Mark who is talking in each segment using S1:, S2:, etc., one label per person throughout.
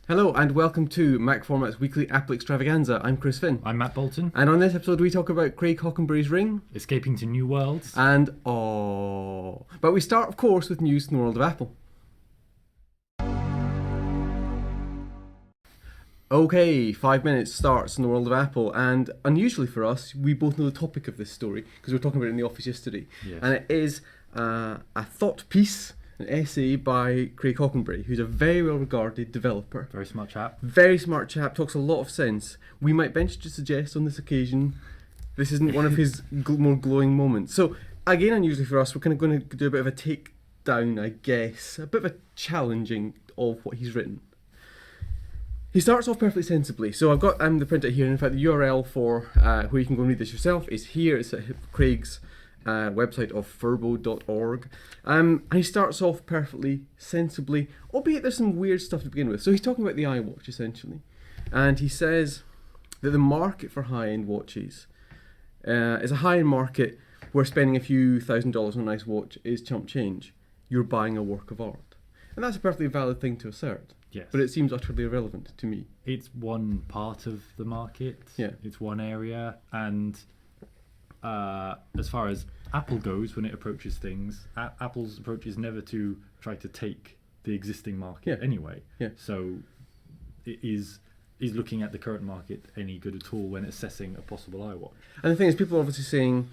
S1: Hello and welcome to MacFormat's weekly Apple Extravaganza. I'm Chris Finn.
S2: I'm Matt Bolton.
S1: And on this episode we talk about Craig Hockenberry's Ring.
S2: Escaping to new worlds.
S1: And But we start, of course, with news from the world of Apple. Okay, 5 minutes starts in the world of Apple, and unusually for us, we both know the topic of this story because we were talking about it in the office yesterday.
S2: Yes.
S1: And it is a thought piece, an essay by Craig Hockenberry, who's a very well-regarded developer.
S2: Very smart chap.
S1: Very smart chap, talks a lot of sense. We might venture to suggest on this occasion this isn't one of his more glowing moments. So, again, unusually for us, we're kind of going to do a bit of a takedown, I guess, a bit of a challenging of what he's written. He starts off perfectly sensibly. So I've got the printout here, and in fact the URL for where you can go and read this yourself is here. It's at Craig's website of furbo.org. And he starts off perfectly sensibly, albeit there's some weird stuff to begin with. So he's talking about the iWatch, essentially. And he says that the market for high-end watches is a high-end market where spending a few $1,000s on a nice watch is chump change. You're buying a work of art. And that's a perfectly valid thing to assert.
S2: Yes.
S1: But it seems utterly irrelevant to me.
S2: It's one part of the market.
S1: Yeah.
S2: It's one area. And as far as Apple goes, when it approaches things, Apple's approach is never to try to take the existing market anyway.
S1: Yeah.
S2: So is looking at the current market any good at all when assessing a possible iWatch?
S1: And the thing is, people are obviously saying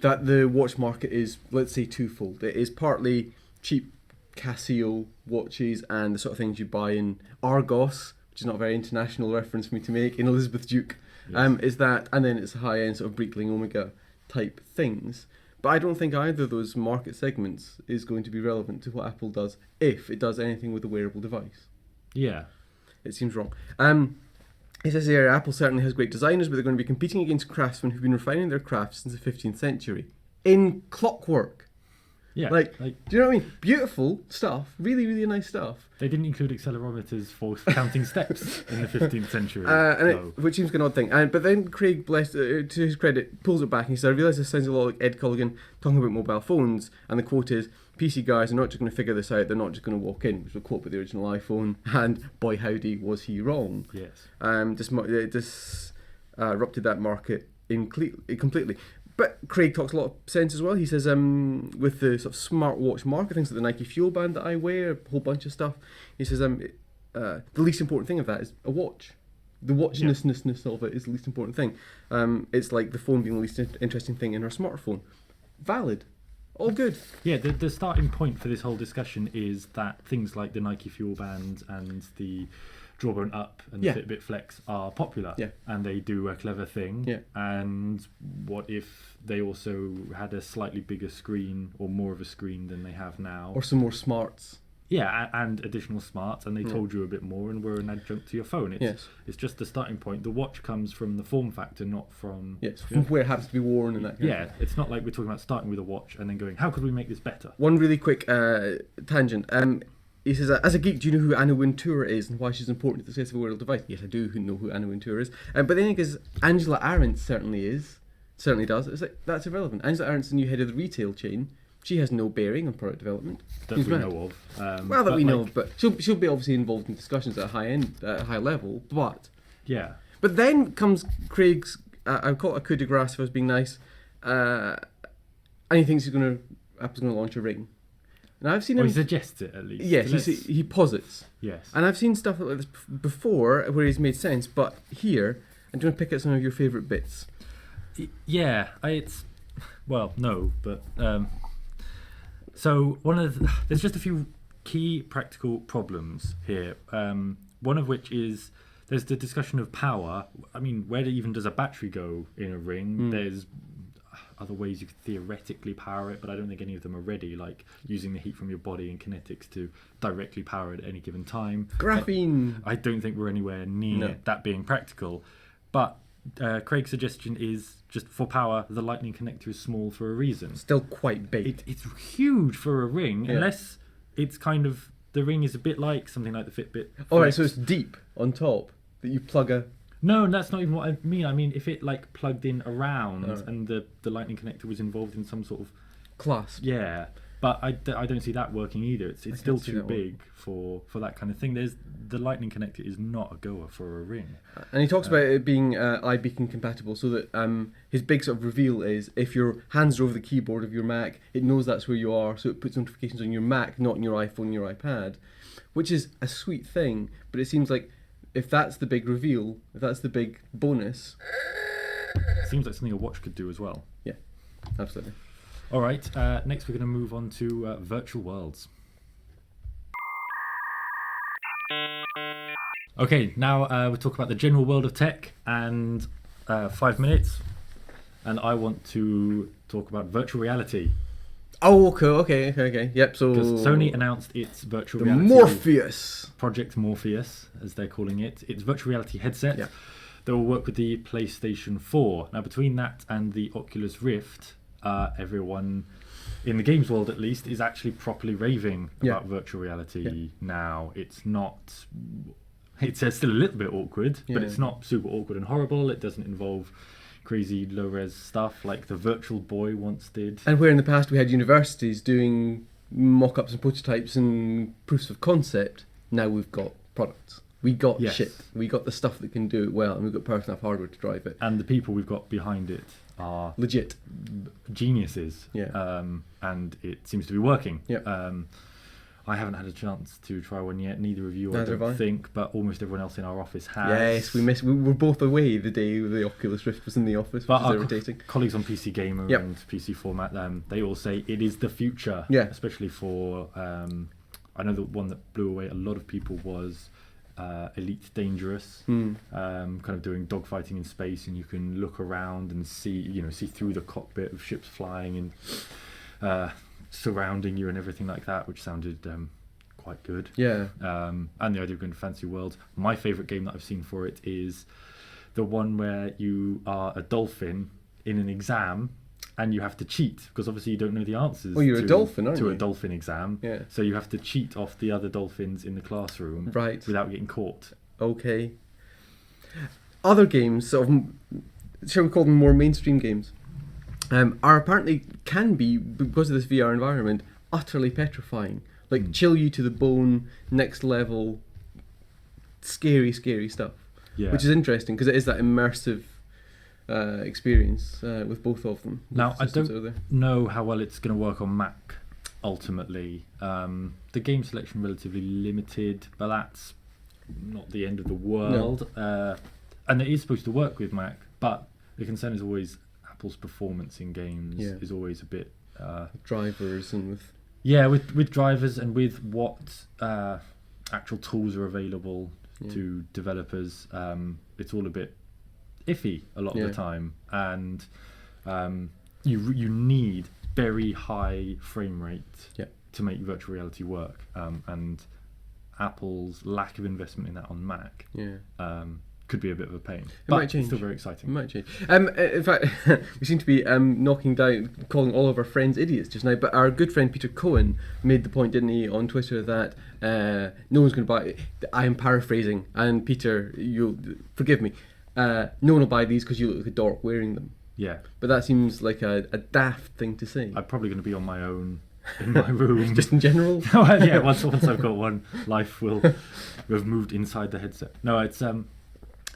S1: that the watch market is, let's say, twofold. It is partly cheap Casio watches and the sort of things you buy in Argos, which is not a very international reference for me to make, in Elizabeth Duke.
S2: Yes.
S1: Is that, and then it's high-end sort of Breitling Omega type things. But I don't think either of those market segments is going to be relevant to what Apple does, if it does anything with a wearable device.
S2: Yeah.
S1: It seems wrong. It says here, Apple certainly has great designers, but they're going to be competing against craftsmen who've been refining their crafts since the 15th century. In clockwork.
S2: Yeah.
S1: Like, do you know what I mean? Beautiful stuff. Really, really nice stuff.
S2: They didn't include accelerometers for counting steps in the 15th century.
S1: Which seems like an odd thing. But then Craig, to his credit, pulls it back and he said, I realise this sounds a lot like Ed Culligan talking about mobile phones. And the quote is, PC guys are not just going to figure this out, they're not just going to walk in, which is a quote with the original iPhone. And boy, howdy, was he wrong.
S2: Yes.
S1: Disrupted that market completely. But Craig talks a lot of sense as well. He says with the sort of smartwatch market, things like the Nike Fuel Band that I wear, a whole bunch of stuff, he says the least important thing of that is a watch. The watchlessness of it is the least important thing. It's like the phone being the least interesting thing in our smartphone. Valid. All good.
S2: Yeah, the starting point for this whole discussion is that things like the Nike Fuel Band and the Jawbone Up and the Fitbit Flex are popular, and they do a clever thing.
S1: Yeah.
S2: And what if they also had a slightly bigger screen or more of a screen than they have now?
S1: Or some more smarts.
S2: Yeah, and additional smarts, and they told you a bit more and were an adjunct to your phone. It's just the starting point. The watch comes from the form factor, not from...
S1: Yes, from where it happens to be worn and that kind of thing.
S2: It's not like we're talking about starting with a watch and then going, how could we make this better?
S1: One really quick tangent. He says, as a geek, do you know who Anna Wintour is and why she's important to the success of a wearable device? Yes, I do know who Anna Wintour is. But then because Angela Arendt certainly does. It's like, that's irrelevant. Angela Arendt's the new head of the retail chain. She has no bearing on product development.
S2: That we know of.
S1: That we know of, but she'll be obviously involved in discussions at a high level. But
S2: yeah.
S1: But then comes Craig's. I call it a coup de grace if I was being nice. And he thinks Apple's going to launch a Ring. And I've seen him.
S2: He suggests it at least.
S1: Yes, he posits.
S2: Yes.
S1: And I've seen stuff like this before where he's made sense, but here I'm going to pick out some of your favourite bits.
S2: Yeah, So there's just a few key practical problems here. One of which is there's the discussion of power. I mean, where even does a battery go in a Ring? There's other ways you could theoretically power it, but I don't think any of them are ready, like using the heat from your body and kinetics to directly power it at any given time.
S1: Graphene!
S2: But I don't think we're anywhere near that being practical. But Craig's suggestion is just for power, the lightning connector is small for a reason.
S1: Still quite big.
S2: It's huge for a Ring, unless it's kind of... The Ring is a bit like something like the Fitbit Flex.
S1: Alright, so it's deep on top that you plug a...
S2: No, that's not even what I mean. I mean, if it like plugged in around and the lightning connector was involved in some sort of...
S1: clasp.
S2: Yeah. But I don't see that working either. It's still
S1: see
S2: too
S1: that
S2: big for that kind of thing. The Lightning connector is not a goer for a Ring.
S1: And he talks about it being iBeacon compatible, so that his big sort of reveal is if your hands are over the keyboard of your Mac, it knows that's where you are, so it puts notifications on your Mac, not on your iPhone, your iPad, which is a sweet thing. But it seems like if that's the big reveal, if that's the big bonus,
S2: Seems like something a watch could do as well.
S1: yeah, absolutely.
S2: All right, next we're going to move on to virtual worlds. Okay, now we'll talk about the general world of tech and 5 minutes. And I want to talk about virtual reality.
S1: Oh, cool. Okay. Yep. So
S2: Because Sony announced its virtual
S1: the
S2: reality
S1: Morpheus.
S2: Project Morpheus, as they're calling it. It's virtual reality headset
S1: Yeah.
S2: that will work with the PlayStation 4. Now, between that and the Oculus Rift, everyone in the games world, at least, is actually properly raving about virtual reality now. It's not. It's still a little bit awkward, but it's not super awkward and horrible. It doesn't involve crazy low-res stuff like the Virtual Boy once did.
S1: And where in the past we had universities doing mock-ups and prototypes and proofs of concept, now we've got products. We got shit. We got the stuff that can do it well, and we've got powerful enough hardware to drive it.
S2: And the people we've got behind it are
S1: legit
S2: geniuses.
S1: Yeah.
S2: And it seems to be working.
S1: Yeah.
S2: I haven't had a chance to try one yet. Neither of you,
S1: Neither
S2: I
S1: have I.
S2: don't think, but almost everyone else in our office has.
S1: Yes, we were both away the day the Oculus Rift was in the office,
S2: But
S1: which is
S2: our
S1: irritating.
S2: colleagues on PC Gamer and PC Format, they all say it is the future.
S1: Yeah.
S2: Especially for, I know the one that blew away a lot of people was Elite Dangerous, kind of doing dogfighting in space, and you can look around and see through the cockpit of ships flying and surrounding you and everything like that, which sounded quite good.
S1: Yeah.
S2: And the idea of going to fancy worlds. My favourite game that I've seen for it is the one where you are a dolphin in an exam and you have to cheat because obviously you don't know the answers.
S1: Well, you're a dolphin, aren't you?
S2: To a dolphin exam.
S1: Yeah.
S2: So you have to cheat off the other dolphins in the classroom,
S1: Right.
S2: without getting caught.
S1: Okay. Other games, sort of, shall we call them more mainstream games, are apparently can be, because of this VR environment, utterly petrifying. Like chill you to the bone, next level, scary stuff.
S2: Yeah.
S1: Which is interesting because it is that immersive experience with both of them.
S2: Now, I don't know how well it's going to work on Mac ultimately. The game selection relatively limited, but that's not the end of the world. No. And it is supposed to work with Mac, but the concern is always Apple's performance in games is always a bit...
S1: drivers and with...
S2: Yeah, with drivers and with what actual tools are available to developers, it's all a bit iffy a lot of the time, and you need very high frame rate to make virtual reality work, and Apple's lack of investment in that on Mac could be a bit of a pain. But
S1: might change.
S2: It's still very exciting.
S1: It might change. In fact, we seem to be knocking down, calling all of our friends idiots just now, but our good friend Peter Cohen made the point, didn't he, on Twitter that no one's going to buy it. I am paraphrasing, and Peter, you'll forgive me, no one will buy these because you look like a dork wearing them.
S2: Yeah.
S1: But that seems like a daft thing to say.
S2: I'm probably going to be on my own in my room.
S1: Just in general?
S2: Yeah, once I've got one, life will have moved inside the headset. No, it's...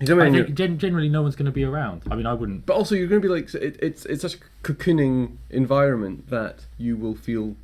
S2: I think generally no one's going to be around. I mean, I wouldn't.
S1: But also, you're going to be like, it's such a cocooning environment that you will feel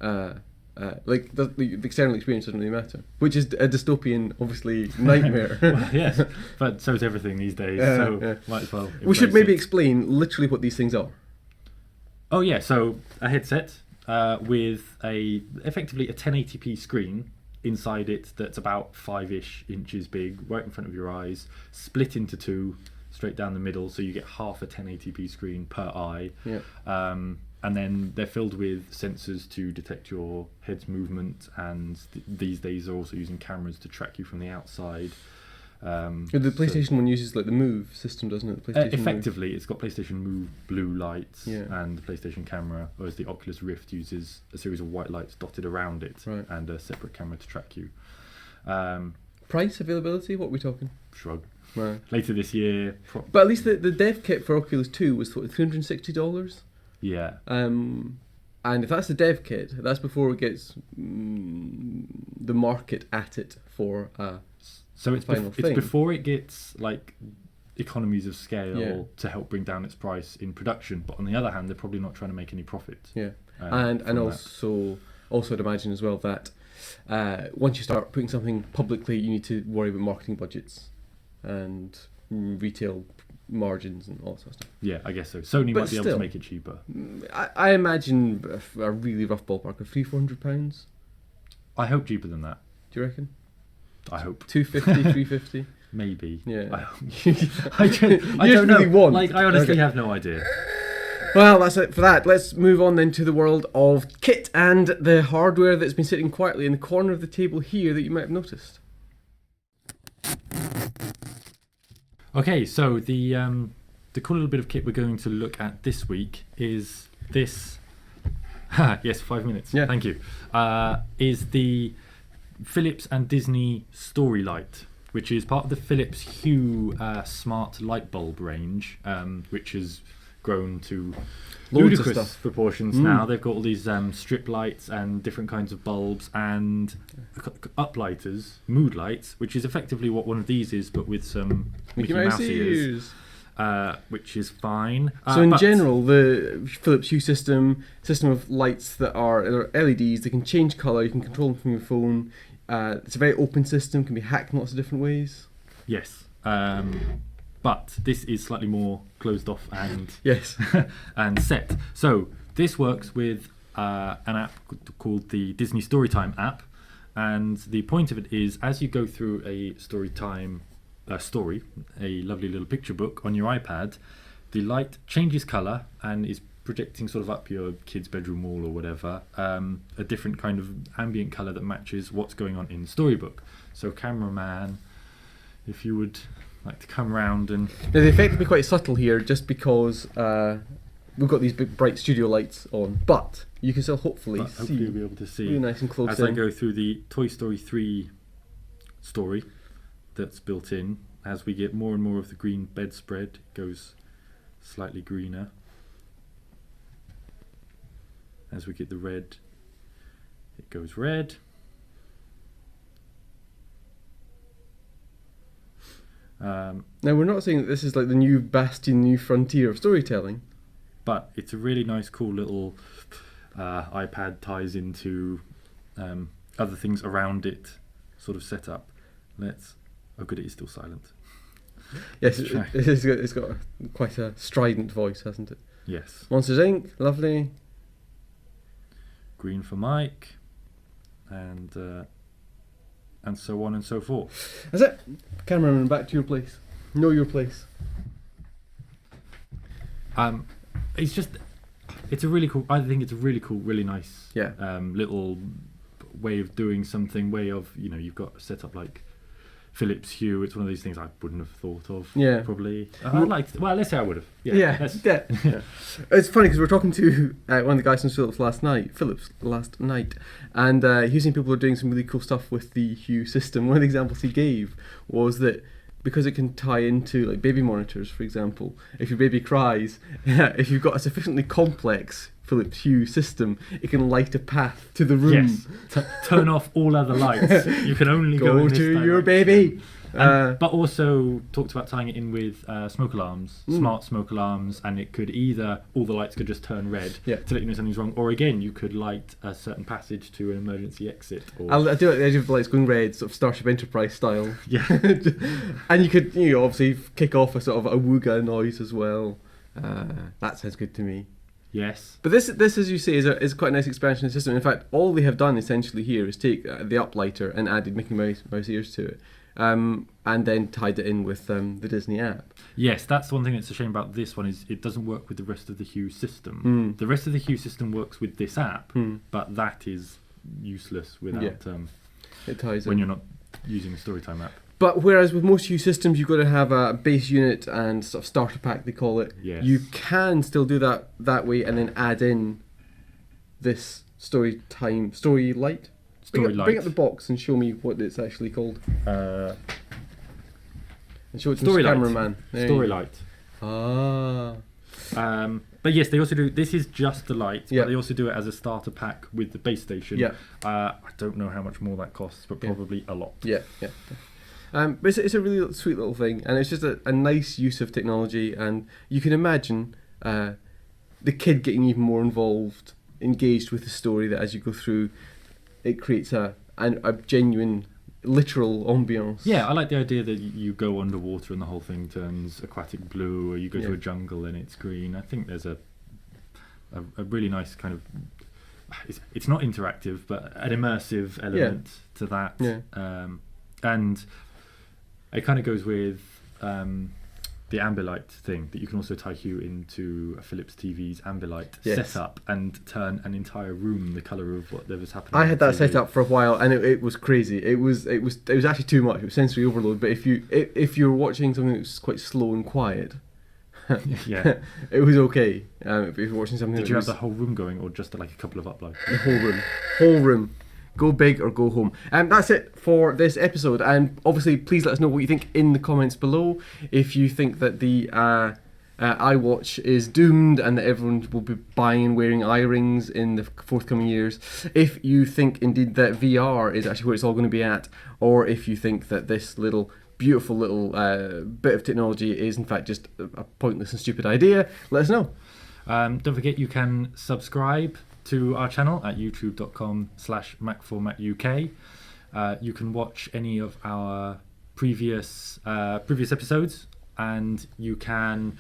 S1: like the external experience doesn't really matter, which is a dystopian, obviously, nightmare.
S2: Well, yes, but so is everything these days. Might as well.
S1: We should maybe explain literally what these things are.
S2: Oh yeah, so a headset with effectively a 1080p screen inside it that's about 5-ish inches big, right in front of your eyes, split into two, straight down the middle, so you get half a 1080p screen per eye. Yeah. And then they're filled with sensors to detect your head's movement, and these days they're also using cameras to track you from the outside.
S1: The PlayStation one uses like the Move system, doesn't it? The PlayStation
S2: effectively, It's got PlayStation Move blue lights and the PlayStation camera, whereas the Oculus Rift uses a series of white lights dotted around it and a separate camera to track you.
S1: Price, availability, what are we talking?
S2: Shrug.
S1: Right.
S2: Later this year.
S1: But at least the dev kit for Oculus 2 was $360.
S2: Yeah.
S1: And if that's the dev kit, that's before it gets the market at it for
S2: So it's
S1: final
S2: it's
S1: thing.
S2: before it gets like economies of scale
S1: Yeah.
S2: to help bring down its price in production. But on the other hand, they're probably not trying to make any profit.
S1: Yeah,
S2: from
S1: and
S2: that.
S1: also I'd imagine as well that once you start putting something publicly, you need to worry about marketing budgets and retail margins and all that sort of stuff.
S2: Yeah, I guess so. Sony
S1: But
S2: might be able
S1: still,
S2: to make it cheaper.
S1: I imagine a really rough ballpark of £300-400.
S2: I hope cheaper than that.
S1: Do you reckon?
S2: I hope.
S1: 250, 350.
S2: Maybe.
S1: Yeah.
S2: I don't
S1: You
S2: know.
S1: really want.
S2: Like, I honestly
S1: Okay.
S2: have no idea.
S1: Well, that's it for that. Let's move on then to the world of kit and the hardware that's been sitting quietly in the corner of the table here that you might have noticed.
S2: Okay, so the cool little bit of kit we're going to look at this week is this. Yes, 5 minutes.
S1: Yeah.
S2: Thank you. Is the Philips and Disney Story Light, which is part of the Philips Hue smart light bulb range, which has grown to
S1: Loads of
S2: ludicrous
S1: stuff.
S2: proportions now. They've got all these strip lights and different kinds of bulbs and uplighters, mood lights, which is effectively what one of these is, but with some Mickey Mouse ears, which is fine.
S1: So in
S2: but-
S1: general, the Philips Hue system of lights that are LEDs, they can change colour, you can control them from your phone. It's a very open system, can be hacked in lots of different ways.
S2: Yes. But this is slightly more closed off and
S1: Yes.
S2: and set. So this works with an app called the Disney Storytime app, and the point of it is, as you go through a Storytime story, a lovely little picture book on your iPad, the light changes colour and is projecting sort of up your kid's bedroom wall or whatever, a different kind of ambient colour that matches what's going on in the storybook. So cameraman, if you would like to come round and...
S1: Now the effect will be quite subtle here just because we've got these big bright studio lights on, but you can still hopefully
S2: hopefully
S1: see
S2: you'll be able to see
S1: really nice and close
S2: as
S1: in.
S2: I go through the Toy Story 3 story that's built in. As we get more and more of the green bedspread, it goes slightly greener. As we get the red, it goes red.
S1: Now we're not saying that this is like the new bastion, new frontier of storytelling.
S2: But it's a really nice, cool little iPad ties into other things around it sort of setup. Oh good, it is still silent.
S1: Yes,
S2: Let's try.
S1: it's got quite a strident voice, hasn't it?
S2: Yes.
S1: Monsters Inc., lovely.
S2: Green for Mike, and so on and so forth.
S1: That's it. Cameraman, back to your place. Know your place.
S2: It's a really cool. I think it's a really cool, really nice.
S1: Yeah.
S2: Little way of doing something. Way of you've got set up like Philips Hue. It's one of these things I wouldn't have thought of.
S1: Yeah.
S2: Probably. Let's say I would have. Yeah.
S1: Yeah.
S2: let's-
S1: Yeah. It's funny because we were talking to one of the guys from Philips last night, and he was saying people are doing some really cool stuff with the Hue system. One of the examples he gave was that because it can tie into like baby monitors, for example, if your baby cries, if you've got a sufficiently complex Philips Hue system, it can light a path to the room.
S2: Yes. Turn off all other lights. You can only go in this
S1: to your
S2: direction.
S1: baby.
S2: But also talked about tying it in with smoke alarms, smart smoke alarms, and it could either all the lights could just turn red
S1: Yeah.
S2: to let you know something's wrong, or again you could light a certain passage to an emergency exit. Or
S1: I do like the idea of the lights going red, sort of Starship Enterprise style.
S2: yeah,
S1: And you could, obviously kick off a sort of a wooga noise as well. That sounds good to me.
S2: yes,
S1: But this, as you say, is quite a nice expansion of the system. In fact, all they have done essentially here is take the uplighter and added Mickey Mouse ears to it, and then tied it in with the Disney app.
S2: yes. That's one thing that's a shame about this one is it doesn't work with the rest of the Hue system. The rest of the Hue system works with this app, but that is useless without
S1: It ties
S2: when
S1: in.
S2: you're not using the Storytime app.
S1: But whereas with most Hue systems, you've got to have a base unit and sort of starter pack, they call it.
S2: Yes.
S1: You can still do that way and then add in this story light. Bring up the box and show me what it's actually called. And show it to the
S2: Story light.
S1: cameraman. There you
S2: Story
S1: go.
S2: light.
S1: Ah.
S2: But yes, they also do. This is just the light,
S1: Yeah.
S2: but they also do it as a starter pack with the base station.
S1: Yeah.
S2: I don't know how much more that costs, but probably a lot.
S1: Yeah. But it's a really sweet little thing, and it's just a nice use of technology. And you can imagine the kid getting even more involved, engaged with the story. That as you go through, it creates a genuine, literal ambiance.
S2: Yeah, I like the idea that you go underwater and the whole thing turns aquatic blue, or you go to a jungle and it's green. I think there's a really nice kind of. It's not interactive, but an immersive element to that.
S1: Yeah.
S2: And it kind of goes with the Ambilight thing, that you can also tie Hue into a Philips TV's Ambilight setup and turn an entire room the colour of whatever's happening.
S1: I had that set up for a while, and it was crazy. It was actually too much. It was sensory overload. But if you're watching something that's quite slow and quiet, it was okay. If you're watching something,
S2: did you have the whole room going, or just like a couple of uploads?
S1: The whole room. Go big or go home. That's it for this episode. And obviously, please let us know what you think in the comments below. If you think that the iWatch is doomed and that everyone will be buying and wearing iRings in the forthcoming years. If you think indeed that VR is actually where it's all going to be at, or if you think that this beautiful little bit of technology is in fact just a pointless and stupid idea, let us know.
S2: Don't forget you can subscribe to our channel at youtube.com/MacFormatUK. You can watch any of our previous episodes, and you can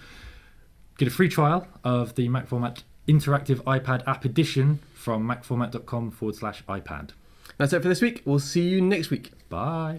S2: get a free trial of the MacFormat Interactive iPad App Edition from macformat.com/iPad.
S1: That's it for this week. We'll see you next week.
S2: Bye.